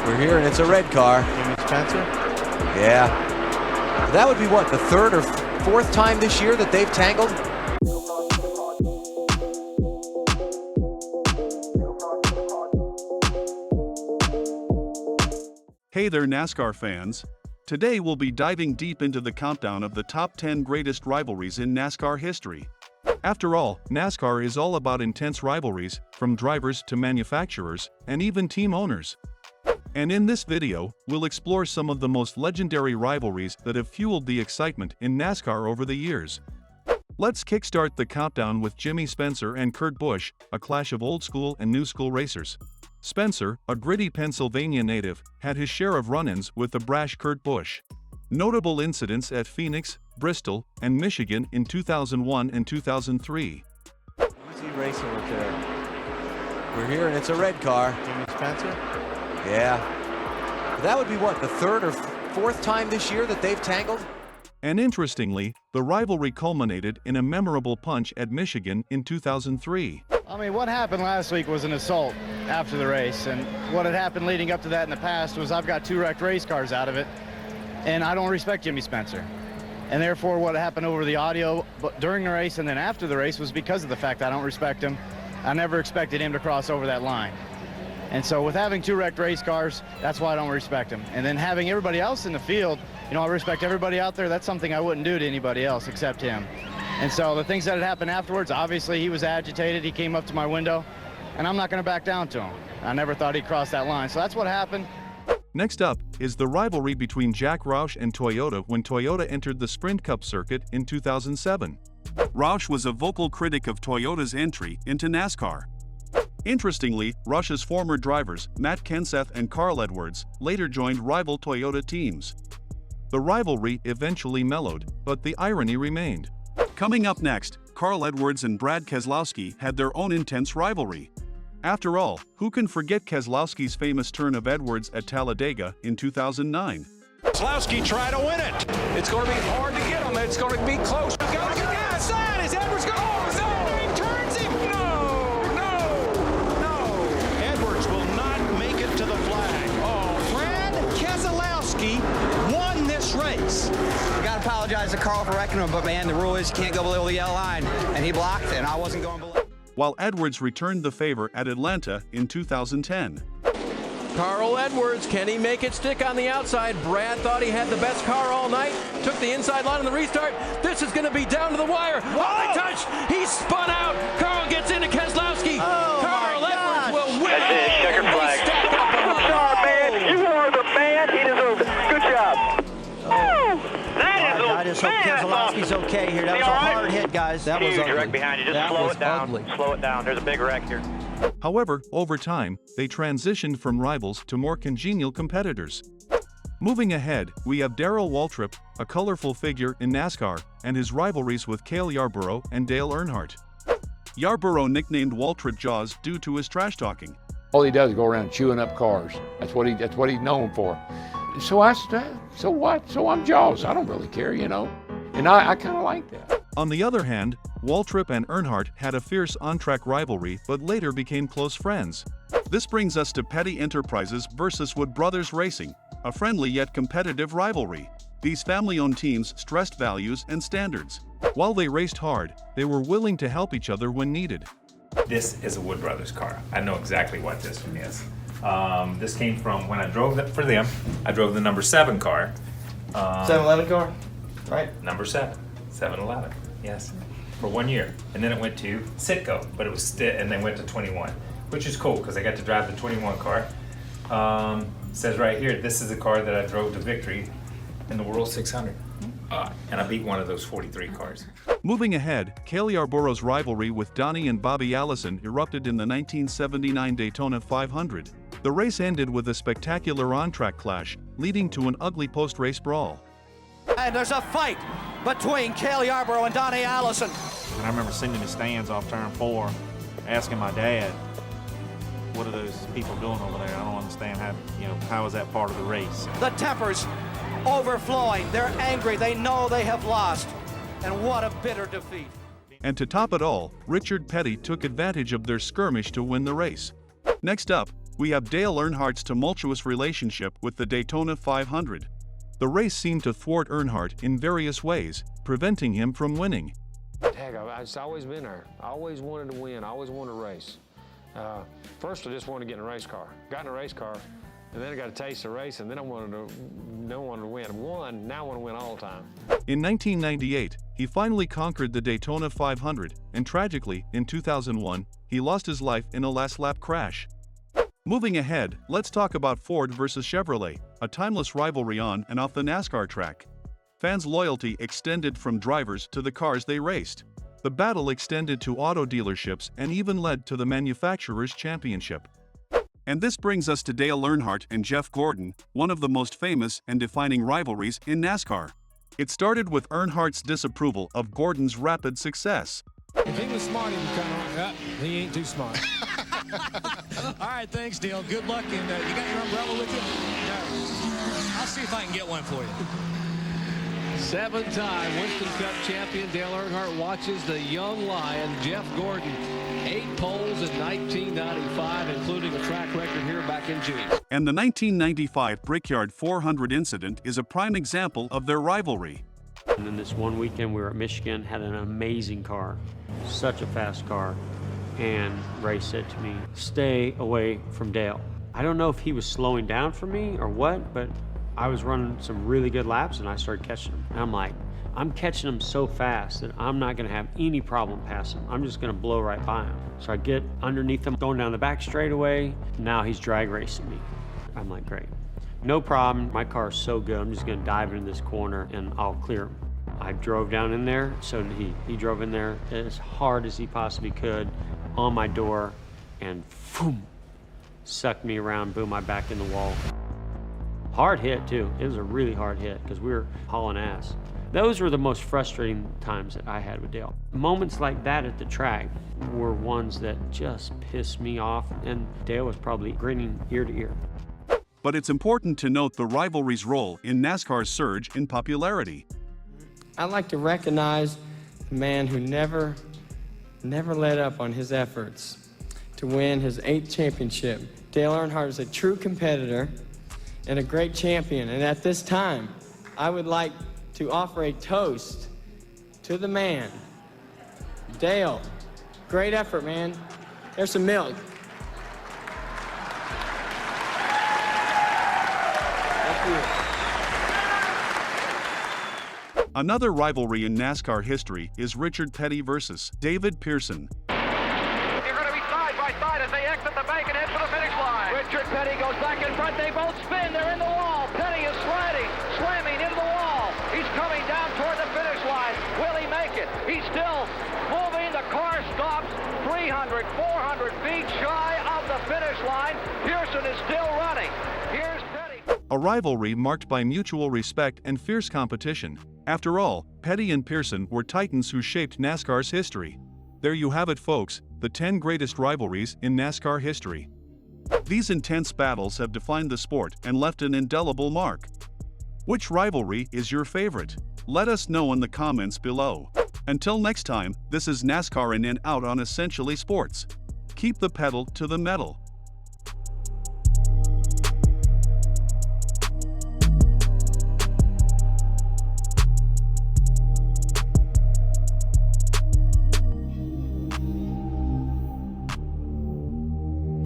We're here and it's a red car. Jimmy Spencer? Yeah. That would be what, the third or fourth time this year that they've tangled? Hey there, NASCAR fans. Today we'll be diving deep into the countdown of the top 10 greatest rivalries in NASCAR history. After all, NASCAR is all about intense rivalries, from drivers to manufacturers, and even team owners. And in this video, we'll explore some of the most legendary rivalries that have fueled the excitement in NASCAR over the years. Let's kickstart the countdown with Jimmy Spencer and Kurt Busch, a clash of old-school and new-school racers. Spencer, a gritty Pennsylvania native, had his share of run-ins with the brash Kurt Busch. Notable incidents at Phoenix, Bristol, and Michigan in 2001 and 2003. Who's he racing with there? We're here and it's a red car. Jimmy Spencer? Yeah. That would be what, the third or fourth time this year that they've tangled? And interestingly, the rivalry culminated in a memorable punch at Michigan in 2003. I mean, what happened last week was an assault after the race, and what had happened leading up to that in the past was I've got 2 wrecked race cars out of it, and I don't respect Jimmy Spencer. And therefore, what happened over the audio during the race and then after the race was because of the fact that I don't respect him. I never expected him to cross over that line. And so with having 2 wrecked race cars, that's why I don't respect him. And then having everybody else in the field, you know, I respect everybody out there. That's something I wouldn't do to anybody else except him. And so the things that had happened afterwards, obviously he was agitated. He came up to my window, and I'm not going to back down to him. I never thought he'd cross that line. So that's what happened. Next up is the rivalry between Jack Roush and Toyota when Toyota entered the Sprint Cup circuit in 2007. Roush was a vocal critic of Toyota's entry into NASCAR. Interestingly, Roush's former drivers, Matt Kenseth and Carl Edwards, later joined rival Toyota teams. The rivalry eventually mellowed, but the irony remained. Coming up next, Carl Edwards and Brad Keselowski had their own intense rivalry. After all, who can forget Keselowski's famous turn of Edwards at Talladega in 2009? Keselowski tried to win it. It's going to be hard to get him. It's going to be close. He's got to get outside. Is Edwards going? Oh, no! He turns him. No. Edwards will not make it to the flag. Oh, Brad Keselowski won this race. I gotta apologize to Carl for wrecking him, but man, the rule is you can't go below the yellow line, and he blocked, and I wasn't going below. While Edwards returned the favor at Atlanta in 2010. Carl Edwards, can he make it stick on the outside? Brad thought he had the best car all night, took the inside line on the restart. This is going to be down to the wire. Oh, they touched. He spun out. Carl gets into Keselowski. Carl Edwards will win. That's it, checker flag. Superstar, man. You are the man. He deserves it. Good job. I just hope Keselowski's okay here. That was a hard hit, guys. That was ugly. Wreck behind you. Just slow it down. Ugly. Slow it down. There's a big wreck here. However, over time, they transitioned from rivals to more congenial competitors. Moving ahead, we have Darrell Waltrip, a colorful figure in NASCAR, and his rivalries with Cale Yarborough and Dale Earnhardt. Yarborough nicknamed Waltrip Jaws due to his trash talking. All he does is go around chewing up cars. That's what he's known for. So what? So I'm Jaws. I don't really care, you know. And I kind of like that. On the other hand, Waltrip and Earnhardt had a fierce on-track rivalry but later became close friends. This brings us to Petty Enterprises versus Wood Brothers Racing, a friendly yet competitive rivalry. These family-owned teams stressed values and standards. While they raced hard, they were willing to help each other when needed. This is a Wood Brothers car. I know exactly what this one is. This came from when I drove that for them. I drove the number 7 car. 7-Eleven car, right? Number 7, 7-Eleven, yes, for 1 year, and then it went to Citgo, but it was and then went to 21, which is cool because I got to drive the 21 car. Says right here, this is a car that I drove to victory in the World 600, and I beat one of those 43 cars. Moving ahead, Cale Yarborough's rivalry with Donnie and Bobby Allison erupted in the 1979 Daytona 500. The race ended with a spectacular on-track clash, leading to an ugly post-race brawl. And there's a fight between Cale Yarborough and Donnie Allison. And I remember sitting in the stands off turn 4, asking my dad, what are those people doing over there? I don't understand how is that part of the race? The tempers overflowing. They're angry. They know they have lost. And what a bitter defeat. And to top it all, Richard Petty took advantage of their skirmish to win the race. Next up, we have Dale Earnhardt's tumultuous relationship with the Daytona 500. The race seemed to thwart Earnhardt in various ways, preventing him from winning. Heck, I've always been there. I always wanted to win. I always wanted to race. First, I just wanted to get in a race car. Got in a race car, and then I got a taste of race, and then I wanted to win. Won, now I want to win all the time. In 1998, he finally conquered the Daytona 500, and tragically, in 2001, he lost his life in a last-lap crash. Moving ahead, let's talk about Ford versus Chevrolet, a timeless rivalry on and off the NASCAR track. Fans' loyalty extended from drivers to the cars they raced. The battle extended to auto dealerships and even led to the manufacturer's championship. And this brings us to Dale Earnhardt and Jeff Gordon, one of the most famous and defining rivalries in NASCAR. It started with Earnhardt's disapproval of Gordon's rapid success. If he was smart, he would come on. Yep, he ain't too smart. All right, thanks, Dale. Good luck. And you got your umbrella with you? No. I'll see if I can get one for you. 7-time Winston Cup champion Dale Earnhardt watches the young lion Jeff Gordon. 8 poles in 1995, including a track record here back in June. And the 1995 Brickyard 400 incident is a prime example of their rivalry. And then this one weekend we were at Michigan, had an amazing car, such a fast car, and Ray said to me, stay away from Dale. I don't know if he was slowing down for me or what, but I was running some really good laps and I started catching him. And I'm like, I'm catching him so fast that I'm not gonna have any problem passing him. I'm just gonna blow right by him. So I get underneath him, going down the back straightaway. Now he's drag racing me. I'm like, great. No problem, my car is so good, I'm just gonna dive into this corner and I'll clear him. I drove down in there, so did he. He drove in there as hard as he possibly could on my door and boom, sucked me around, boom, my back in the wall. Hard hit too, it was a really hard hit because we were hauling ass. Those were the most frustrating times that I had with Dale. Moments like that at the track were ones that just pissed me off, and Dale was probably grinning ear to ear. But it's important to note the rivalry's role in NASCAR's surge in popularity. I'd like to recognize the man who never let up on his efforts to win his 8th championship. Dale Earnhardt is a true competitor and a great champion. And at this time, I would like to offer a toast to the man. Dale, great effort, man. There's some milk. Thank you. Another rivalry in NASCAR history is Richard Petty versus David Pearson. They're going to be side by side as they exit the bank and head for the finish line. Richard Petty goes back in front. They both spin. They're in the wall. Petty is slamming into the wall. He's coming down toward the finish line. Will he make it? He's still moving. The car stops 300, 400 feet shy of the finish line. Pearson is still running. Here's Petty. A rivalry marked by mutual respect and fierce competition. After all, Petty and Pearson were titans who shaped NASCAR's history. There you have it, folks, the 10 greatest rivalries in NASCAR history. These intense battles have defined the sport and left an indelible mark. Which rivalry is your favorite? Let us know in the comments below. Until next time, this is NASCAR In N Out on Essentially Sports. Keep the pedal to the metal.